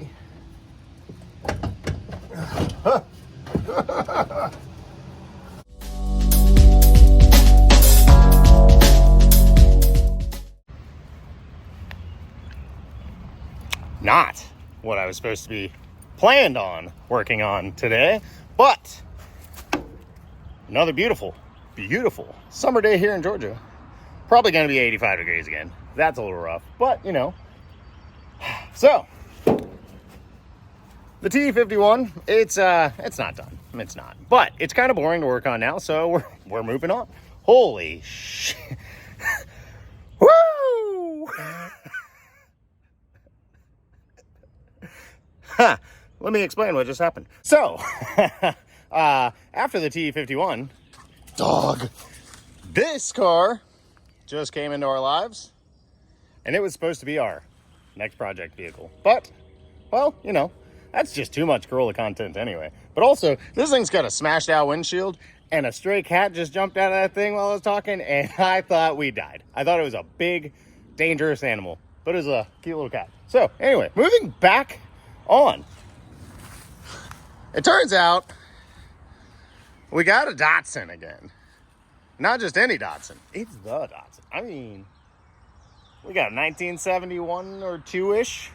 buddy. Not what I was supposed to be planned on working on today, but another beautiful summer day here in Georgia. Probably going to be 85 degrees again. That's a little rough, but you know. So the T51, it's not done. It's not, but it's kind of boring to work on now, so we're moving on. Holy shit! Woo! Huh. Let me explain what just happened. So, after the T51, this car just came into our lives, and it was supposed to be our next project vehicle. But, well, you know, that's just too much Corolla content anyway. But also, this thing's got a smashed out windshield, and a stray cat just jumped out of that thing while I was talking, and I thought we died. I thought it was a big, dangerous animal, but it was a cute little cat. So, anyway, moving back on. It turns out we got a Datsun again. Not just any Datsun. It's the Datsun. I mean, we got a 1971 or 2-ish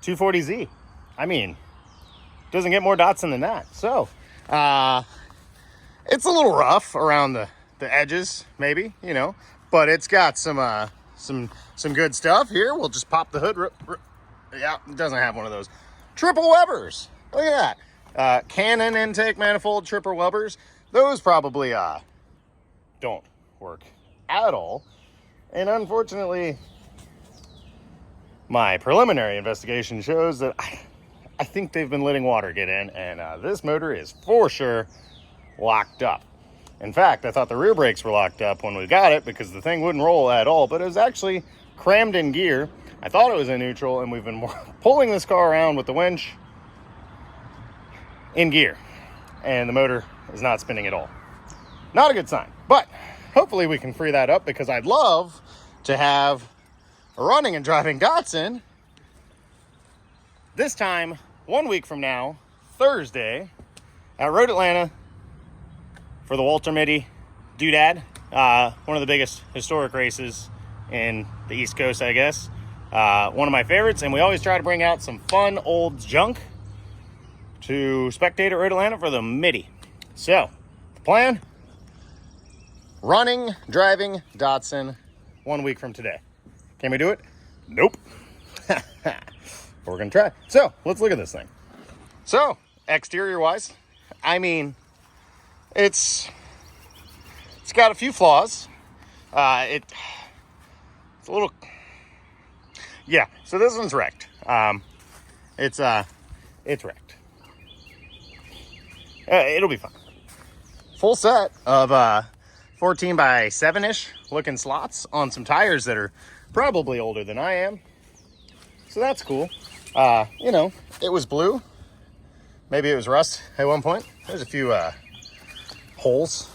240z. I mean, doesn't get more Datsun than that. So, it's a little rough around the edges, maybe, you know, but it's got some good stuff here. We'll just pop the hood. Yeah, it doesn't have one of those triple Webers. Look at that. Canon intake manifold triple Webers. Those probably don't work at all. And unfortunately, my preliminary investigation shows that I think they've been letting water get in, and this motor is for sure locked up. In fact, I thought the rear brakes were locked up when we got it because the thing wouldn't roll at all, but it was actually crammed in gear. I thought it was in neutral, and we've been pulling this car around with the winch in gear, and the motor is not spinning at all. Not a good sign, but hopefully we can free that up because I'd love to have a running and driving Datsun this time 1 week from now, Thursday, at Road Atlanta for the Walter Mitty Doodad, one of the biggest historic races in the East Coast, I guess. One of my favorites, and we always try to bring out some fun old junk to spectate at Road Atlanta for the Mitty. So, the plan, running, driving Datsun 1 week from today. Can we do it? Nope. But we're gonna try. So, let's look at this thing. So, exterior-wise, I mean, it's got a few flaws. It's a little... Yeah, so this one's wrecked. It's wrecked. It'll be fine. Full set of 14 by 7-ish looking slots on some tires that are probably older than I am. So that's cool. You know, it was blue. Maybe it was rust at one point. There's a few holes.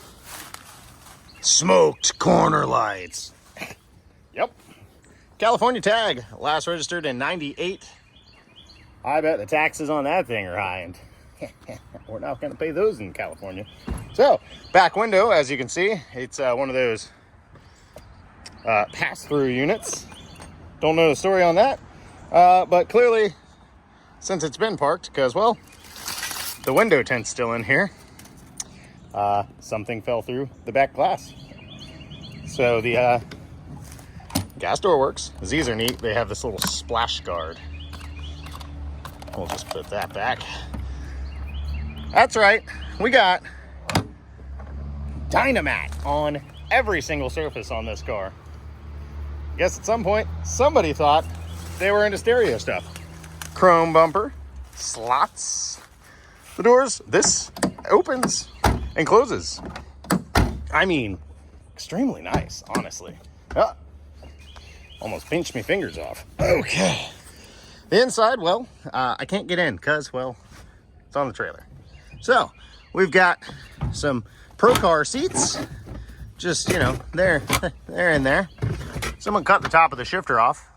Smoked corner lights. Yep. California tag, last registered in 98. I bet the taxes on that thing are high, and we're not going to pay those in California. So, back window, as you can see, it's one of those pass-through units. Don't know the story on that, but clearly, since it's been parked, because, well, the window tint's still in here, something fell through the back glass. So the gas door works. These are neat. They have this little splash guard. We'll just put that back. That's right. We got Dynamat on every single surface on this car. Guess at some point, somebody thought they were into stereo stuff. Chrome bumper, slots. The doors, this opens and closes. I mean, extremely nice, honestly. Ah, almost pinched my fingers off. Okay. The inside, well, I can't get in because, well, it's on the trailer. So, we've got some Pro Car seats. Just, you know, they're in there. Someone cut the top of the shifter off,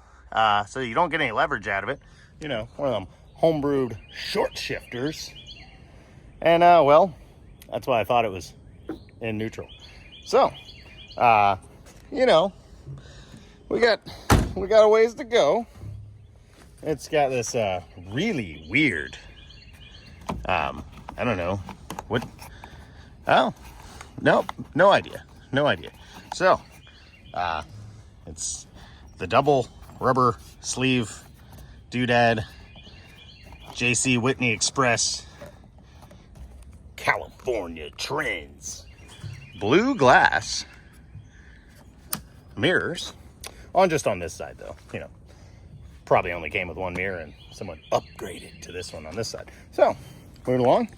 so you don't get any leverage out of it. you know, one of them homebrewed short shifters. And, well, that's why I thought it was in neutral. So, you know, we got a ways to go. It's got this, really weird, I don't know, what, oh, nope, no idea. So, it's the double rubber sleeve doodad JC Whitney Express California Trends blue glass mirrors on this side, though. You know, probably only came with one mirror and someone upgraded to this one on this side. So, moving along,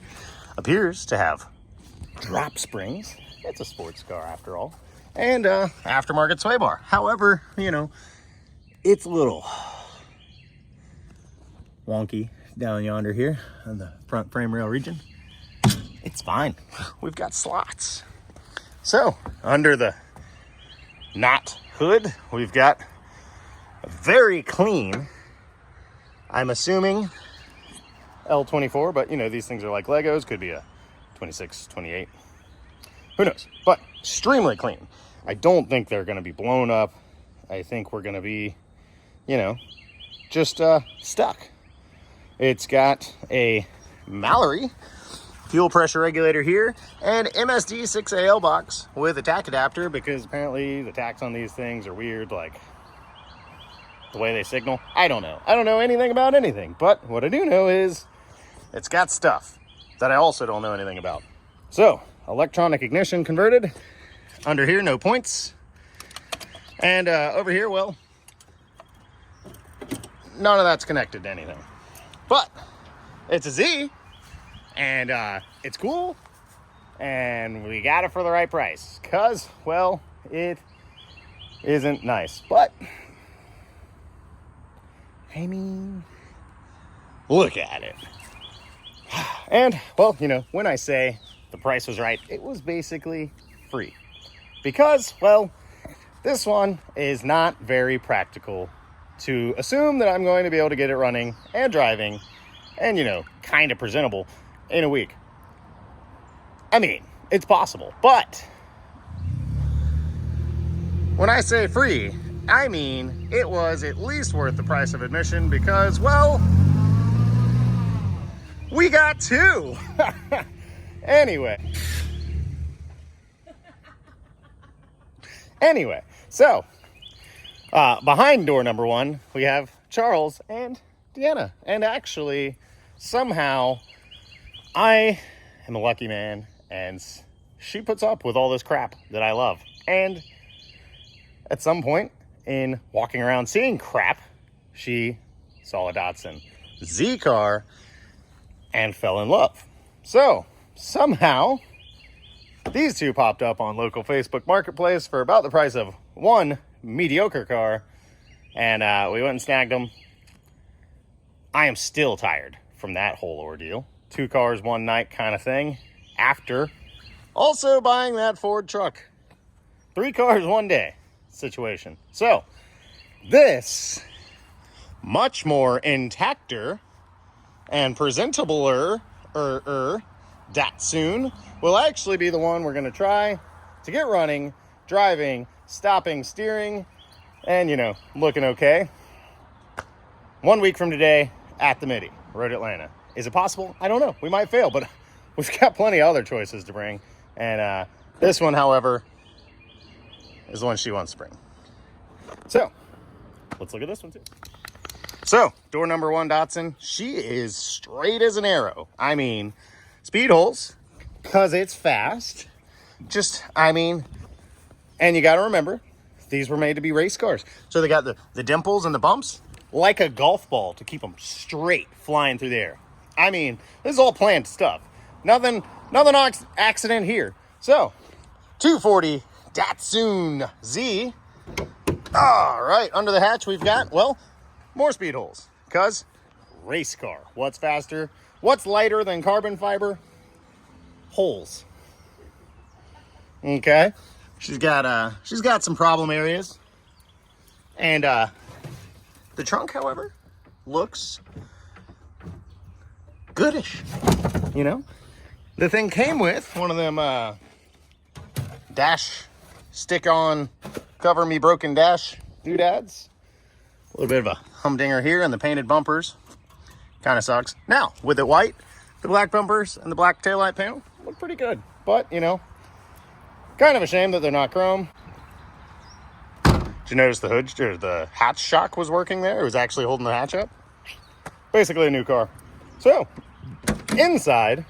appears to have drop springs. It's a sports car after all. And aftermarket sway bar. However, you know, it's a little wonky down yonder here on the front frame rail region. It's fine. We've got slots. So, under the not hood, we've got a very clean, I'm assuming, L24, but you know, these things are like Legos. Could be a 26, 28. Who knows? But extremely clean. I don't think they're going to be blown up. I think we're going to be, you know, just stuck. It's got a Mallory fuel pressure regulator here and MSD 6AL box with a tack adapter, because apparently the tacks on these things are weird, like the way they signal. I don't know anything about anything, but what I do know is it's got stuff that I also don't know anything about. So, electronic ignition converted. Under here, no points. And over here, well, none of that's connected to anything. But it's a Z, and it's cool, and we got it for the right price. Because, well, it isn't nice. But, I mean, look at it. And, well, you know, when I say the price was right, it was basically free. Because, well, this one is not very practical to assume that I'm going to be able to get it running and driving and, you know, kind of presentable in a week. I mean, it's possible, but when I say free, I mean it was at least worth the price of admission, because, well, we got two. Anyway, so behind door number one, we have Charles and Deanna. And actually, somehow, I am a lucky man, and she puts up with all this crap that I love. And at some point in walking around seeing crap, she saw a Datsun Z car and fell in love. So, somehow, these two popped up on local Facebook Marketplace for about the price of one mediocre car, and we went and snagged them. I am still tired from that whole ordeal. 2 cars, 1 night kind of thing. After also buying that Ford truck. 3 cars, 1 day situation. So, this much more intacter and presentabler Datsun will actually be the one we're going to try to get running, driving, stopping, steering, and, you know, looking okay. 1 week from today at the Mitty, Road Atlanta. Is it possible? I don't know. We might fail, but we've got plenty of other choices to bring. And this one, however, is the one she wants to bring. So, let's look at this one too. So, door number one Datsun, she is straight as an arrow. I mean, speed holes, because it's fast. Just, I mean, and you got to remember, these were made to be race cars. So they got the dimples and the bumps, like a golf ball, to keep them straight flying through the air. I mean, this is all planned stuff. Nothing accident here. So, 240 Datsun Z. All right, under the hatch we've got, well, more speed holes, because race car. What's faster? What's lighter than carbon fiber? Holes. Okay. She's got some problem areas. And the trunk, however, looks goodish, you know? The thing came with one of them dash stick-on, cover me broken dash doodads. A little bit of a humdinger here, and the painted bumpers kind of sucks. Now, with it white, the black bumpers and the black taillight panel look pretty good. But, you know, kind of a shame that they're not chrome. Did you notice the hood, or the hatch shock was working there? It was actually holding the hatch up. Basically a new car. So, inside,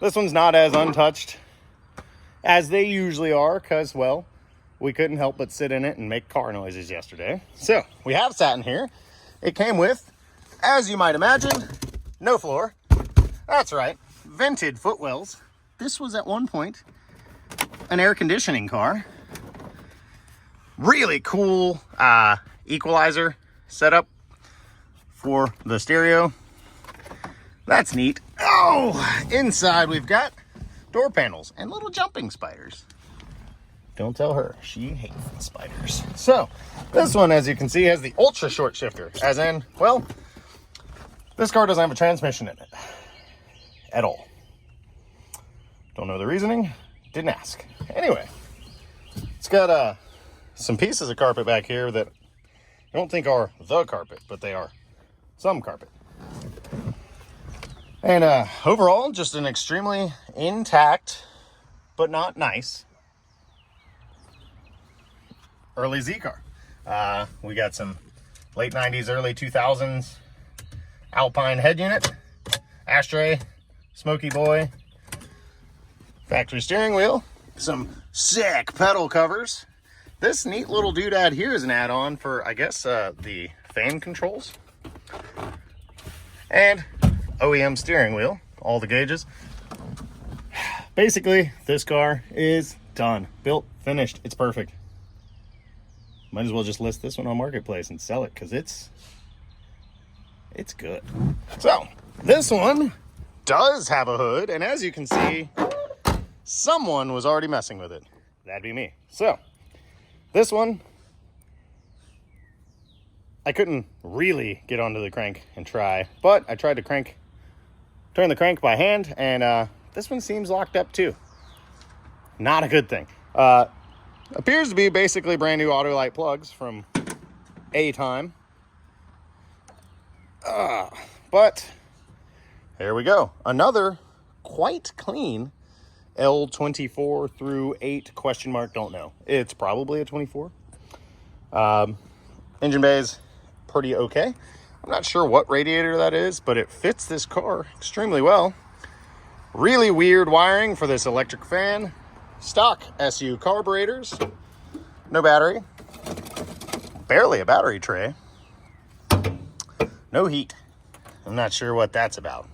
this one's not as untouched as they usually are, because, well, we couldn't help but sit in it and make car noises yesterday. So, we have sat in here. It came with, as you might imagine, no floor. That's right, vented footwells. This was at one point an air conditioning car. Really cool equalizer setup for the stereo. That's neat. Oh, inside we've got door panels and little jumping spiders. Don't tell her, she hates the spiders. So, this one, as you can see, has the ultra short shifter. As in, well, this car doesn't have a transmission in it at all. Don't know the reasoning, didn't ask. Anyway, it's got some pieces of carpet back here that I don't think are the carpet, but they are some carpet. And overall, just an extremely intact, but not nice, early Z car. We got some late 90s, early 2000s Alpine head unit, ashtray, smoky boy, factory steering wheel, some sick pedal covers. This neat little doodad here is an add-on for, I guess, the fan controls. And OEM steering wheel, all the gauges. Basically, this car is done. Built, finished, it's perfect. Might as well just list this one on Marketplace and sell it, because it's good. So, this one does have a hood, and as you can see, someone was already messing with it. That'd be me. So, this one, I couldn't really get onto the crank and try, but I tried to turn the crank by hand, and this one seems locked up too. Not a good thing. Appears to be basically brand new Autolite plugs from a time. But there we go. Another quite clean L24 through 8 question mark, don't know. It's probably a 24. Engine bay's pretty okay. I'm not sure what radiator that is, but it fits this car extremely well. Really weird wiring for this electric fan. Stock SU carburetors. No battery. Barely a battery tray. No heat. I'm not sure what that's about.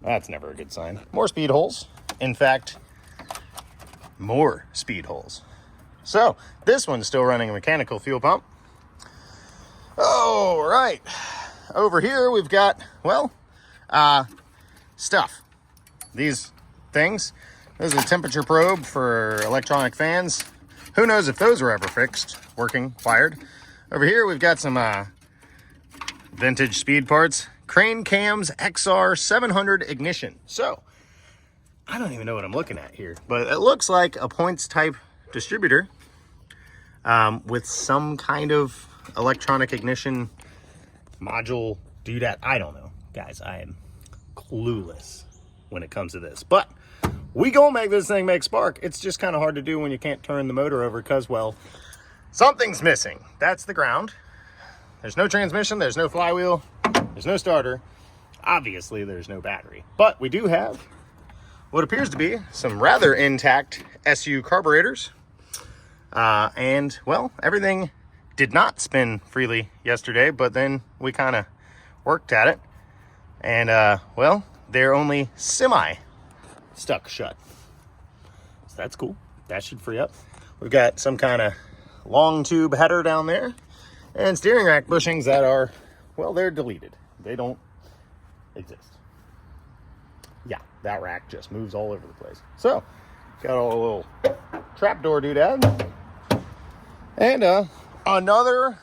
That's never a good sign. More speed holes. In fact, more speed holes. So, this one's still running a mechanical fuel pump. All right. Over here, we've got, well, stuff. These things. This is a temperature probe for electronic fans. Who knows if those were ever fixed, working, wired. Over here, we've got some vintage speed parts. Crane Cams XR 700 ignition. So, I don't even know what I'm looking at here, but it looks like a points type distributor with some kind of electronic ignition module doodad. I don't know. Guys, I am clueless when it comes to this, but we gonna make this thing make spark. It's just kind of hard to do when you can't turn the motor over because, well, something's missing. That's the ground. There's no transmission, there's no flywheel, there's no starter. Obviously, there's no battery, but we do have what appears to be some rather intact SU carburetors. And, well, everything did not spin freely yesterday, but then we kind of worked at it. And, well, they're only semi-stuck shut. So that's cool. That should free up. We've got some kind of long tube header down there. And steering rack bushings that are, well, they're deleted. They don't exist. Yeah, that rack just moves all over the place. So, got a little trapdoor doodad. And another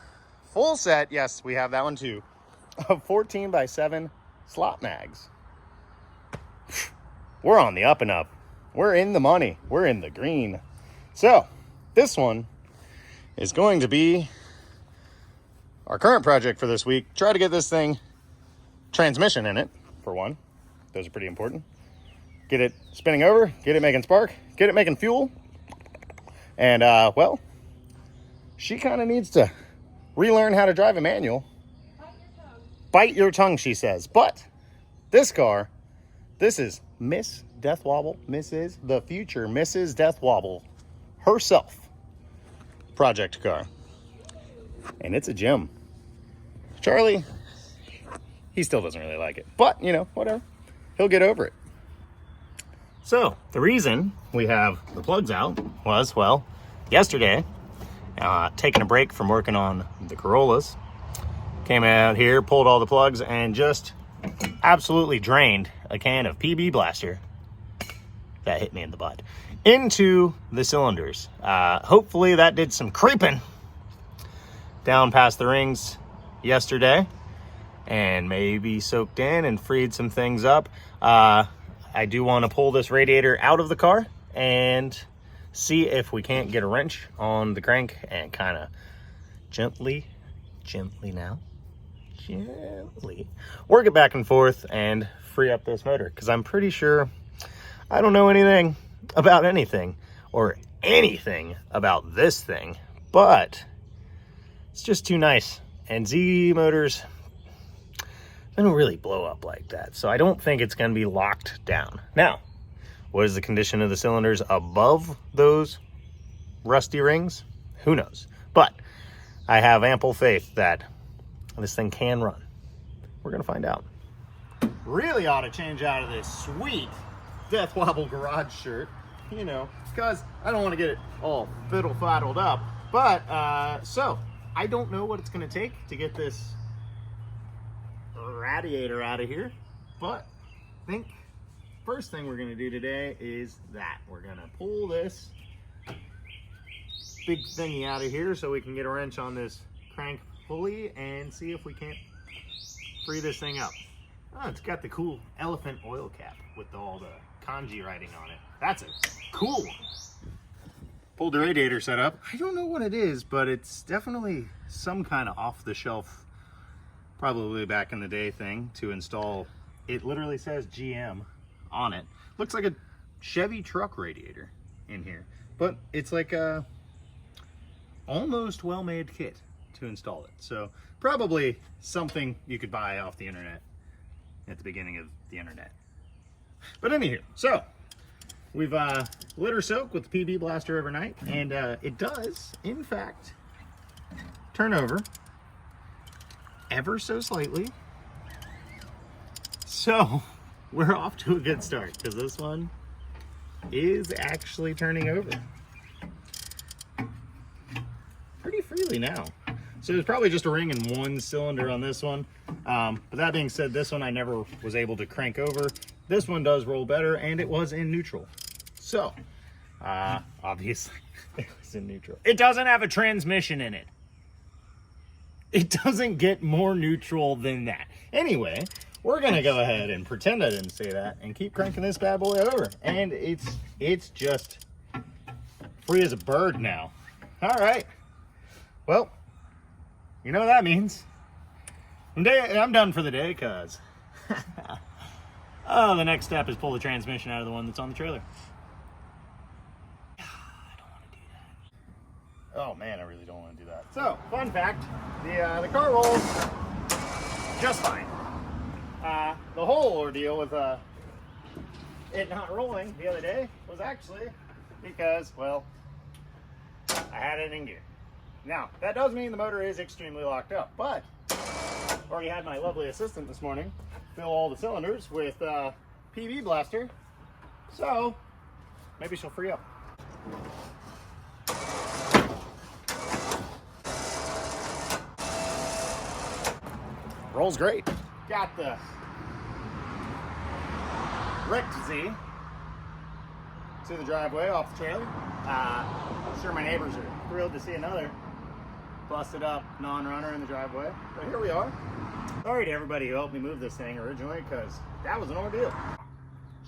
full set. Yes, we have that one too. of 14x7 slot mags. We're on the up and up. We're in the money. We're in the green. So this one is going to be our current project for this week. Try to get this thing transmission in it, for one. Those are pretty important. Get it spinning over, get it making spark, get it making fuel. And, well, she kind of needs to relearn how to drive a manual. Bite your tongue, she says. But this car, this is Miss Death Wobble, Mrs. the future Mrs. Death Wobble herself project car. And it's a gem. Charlie, he still doesn't really like it. But, you know, whatever. He'll get over it. So, the reason we have the plugs out was, well, yesterday, taking a break from working on the Corollas, came out here, pulled all the plugs, and just absolutely drained a can of PB Blaster that hit me in the butt into the cylinders. Hopefully that did some creeping down past the rings yesterday and maybe soaked in and freed some things up. I do want to pull this radiator out of the car and see if we can't get a wrench on the crank and kind of gently work it back and forth and free up this motor, because I'm pretty sure I don't know anything about anything or anything about this thing, but it's just too nice. And Z motors, they don't really blow up like that, so I don't think it's going to be locked down. Now, what is the condition of the cylinders above those rusty rings? Who knows? But I have ample faith that this thing can run. We're going to find out. Really ought to change out of this sweet Death Wobble garage shirt, you know, because I don't want to get it all fiddle-faddled up. But, so, I don't know what it's going to take to get this radiator out of here, but I think first thing we're going to do today is that we're going to pull this big thingy out of here so we can get a wrench on this crank pulley and see if we can't free this thing up. Oh, it's got the cool elephant oil cap with all the kanji writing on it. That's a cool one. Pulled the radiator set up. I don't know what it is, but it's definitely some kind of off-the-shelf, probably back in the day thing to install. It literally says GM on it. Looks like a Chevy truck radiator in here, but it's like a almost well-made kit to install it. So probably something you could buy off the internet at the beginning of the internet. But anywho, so we've lit her soak with the PB Blaster overnight, and it does, in fact, turn over ever so slightly. So we're off to a good start, because this one is actually turning over pretty freely now. So there's probably just a ring in one cylinder on this one. But that being said, this one I never was able to crank over. This one does roll better, and it was in neutral. So, obviously, it was in neutral. It doesn't have a transmission in it. It doesn't get more neutral than that. Anyway, we're gonna go ahead and pretend I didn't say that and keep cranking this bad boy over. And it's just free as a bird now. All right. Well, you know what that means. I'm done for the day, cause oh, the next step is pull the transmission out of the one that's on the trailer. I don't want to do that. Oh man, I really don't want to do that. So, fun fact, the car rolls just fine. The whole ordeal with it not rolling the other day was actually because, well, I had it in gear. Now, that does mean the motor is extremely locked up, but I've already had my lovely assistant this morning fill all the cylinders with PB Blaster, so maybe she'll free up. Rolls great. Got the wrecked Z to the driveway off the trailer. I'm sure my neighbors are thrilled to see another busted up non-runner in the driveway, but here we are. Sorry to everybody who helped me move this thing originally, because that was an ordeal.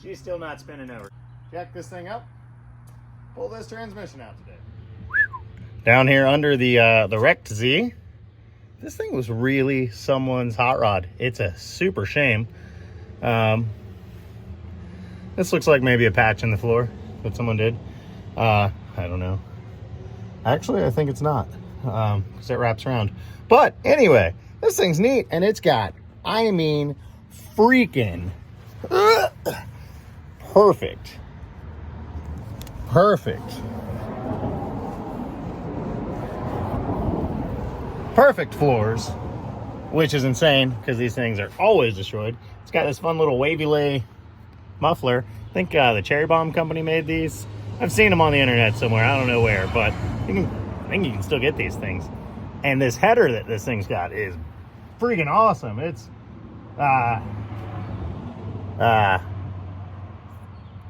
She's still not spinning over. Jack this thing up, pull this transmission out today. Down here under the wrecked Z, this thing was really someone's hot rod. It's a super shame. This looks like maybe a patch in the floor that someone did. I don't know. Actually, I think it's not, because it wraps around. But anyway, this thing's neat, and it's got, I mean, freaking perfect floors, which is insane because these things are always destroyed. It's got this fun little wavy lay muffler. I think the Cherry Bomb company made these. I've seen them on the internet somewhere. I don't know where, but I think you can still get these things. And this header that this thing's got is freaking awesome. It's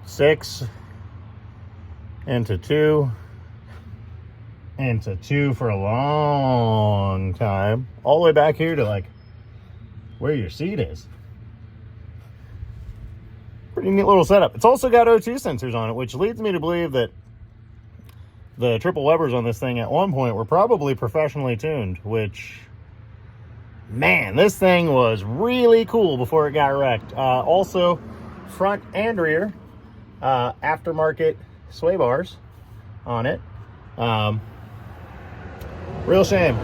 6 into 2 into 2 for a long time, all the way back here to like where your seat is. Pretty neat little setup. It's also got O2 sensors on it, which leads me to believe that the triple Webers on this thing at one point were probably professionally tuned, which, man, this thing was really cool before it got wrecked. Also, front and rear aftermarket sway bars on it. Real shame.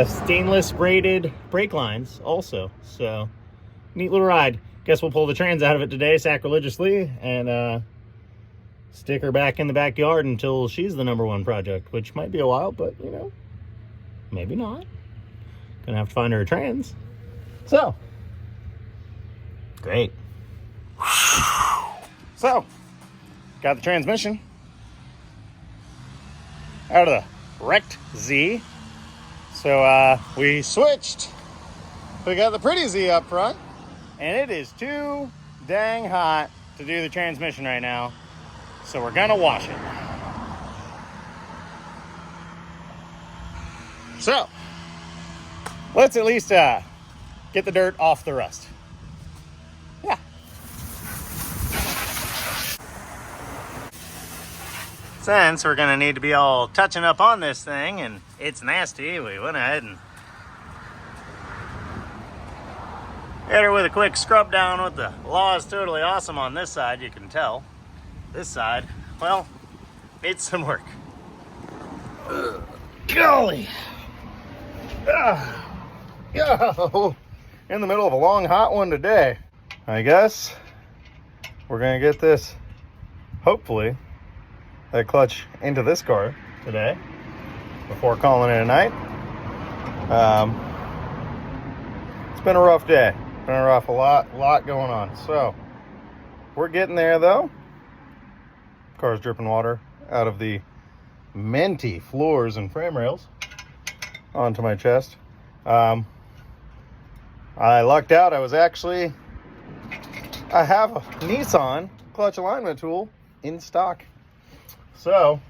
Stainless braided brake lines also. So, neat little ride. Guess we'll pull the trans out of it today sacrilegiously and stick her back in the backyard until she's the #1 project, which might be a while, but, you know, maybe not. Gonna have to find her a trans. So, great. So, got the transmission out of the wrecked Z. So, we switched. We got the pretty Z up front, and it is too dang hot to do the transmission right now. So we're gonna wash it. So, let's at least get the dirt off the rust. Yeah. Since we're gonna need to be all touching up on this thing and it's nasty, we went ahead and hit her with a quick scrub down with the Law is Totally Awesome on this side, you can tell. This side, well, needs some work. Golly. Yo, in the middle of a long, hot one today. I guess we're gonna get this, hopefully, that clutch into this car today before calling it a night. It's been a rough day. Been a lot going on. So, we're getting there though. Car's dripping water out of the Mitty floors and frame rails onto my chest. I lucked out. I have a Nissan clutch alignment tool in stock. So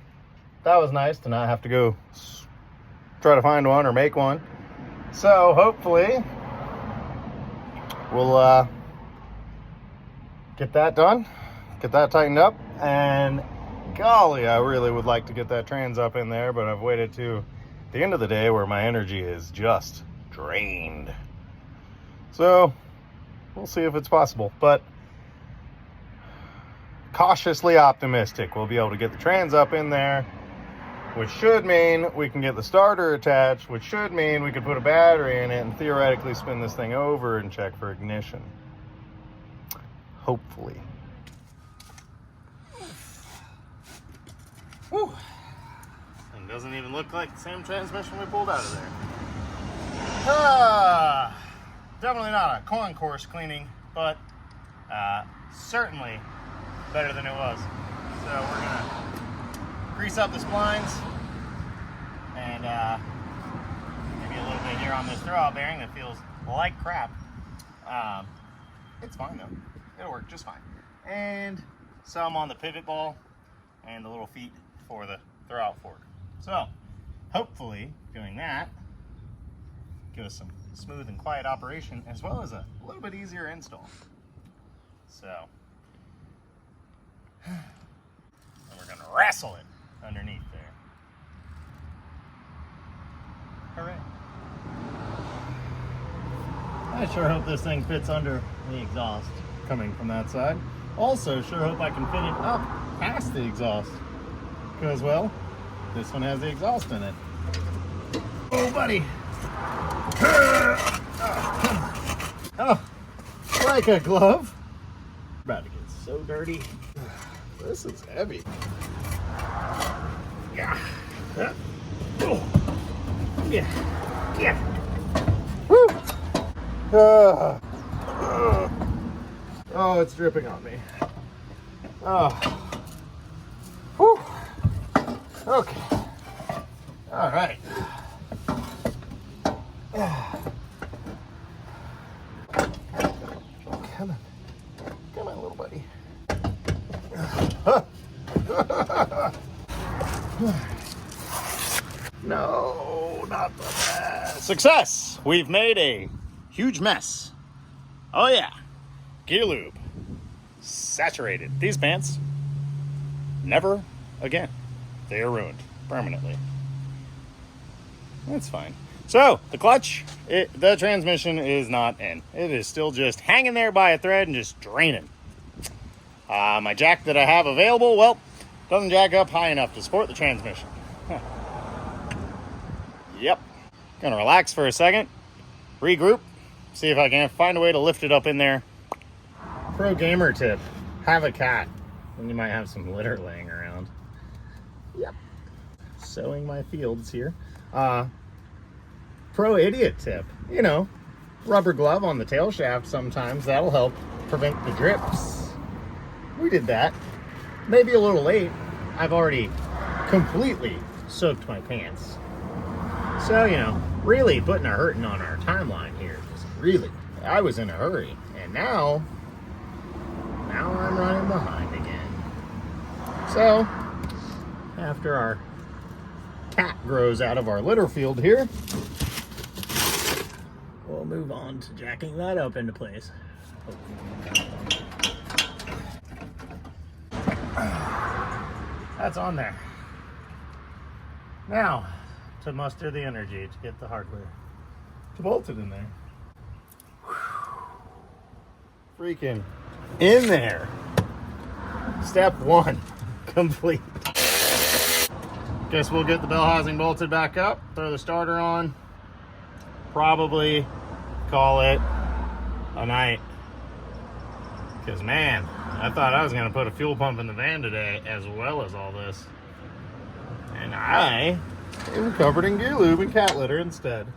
that was nice to not have to go try to find one or make one. So hopefully we'll get that done, get that tightened up, and golly, I really would like to get that trans up in there, but I've waited to the end of the day where my energy is just drained. So we'll see if it's possible, but cautiously optimistic we'll be able to get the trans up in there, which should mean we can get the starter attached, which should mean we could put a battery in it and theoretically spin this thing over and check for ignition. Hopefully. Whew. And doesn't even look like the same transmission we pulled out of there. Definitely not a concourse cleaning, but certainly better than it was. So we're gonna grease up the splines and maybe a little bit here on this throwout bearing that feels like crap. It's fine though. It'll work just fine. And some on the pivot ball and the little feet for the throwout fork. So hopefully doing that give us some smooth and quiet operation, as well as a little bit easier install. So, and we're gonna wrestle it underneath there. Hooray. I sure hope this thing fits under the exhaust coming from that side. Also, sure hope I can fit it up past the exhaust. Because, well, this one has the exhaust in it. Oh, buddy. Oh, like a glove. About to get so dirty. This is heavy. Yeah. Oh. Yeah. Yeah. Woo. Oh, it's dripping on me. Oh. Whew. Okay. All right. Come on. Come on, little buddy. No, not the best. Success! We've made a huge mess. Oh yeah. Gear lube. Saturated. These pants, never again. They are ruined permanently. That's fine. So, the clutch, the transmission is not in. It is still just hanging there by a thread and just draining. My jack that I have available, well, doesn't jack up high enough to support the transmission. Yep. Gonna relax for a second, regroup, see if I can find a way to lift it up in there. Pro gamer tip, have a cat, and you might have some litter laying around. Yep. Sowing my fields here. Pro idiot tip, you know, rubber glove on the tail shaft sometimes, that'll help prevent the drips. We did that. Maybe a little late. I've already completely soaked my pants. So, you know, really putting a hurting on our timeline here. Really, I was in a hurry, and now I'm running behind again. So, after our cat grows out of our litter field here, we'll move on to jacking that up into place. That's on there. Now, to muster the energy to get the hardware to bolt it in there. Freaking in there. Step one complete. Guess we'll get the bell housing bolted back up, throw the starter on, probably call it a night. Because man, I thought I was going to put a fuel pump in the van today as well as all this. And I am covered in gear lube and cat litter instead.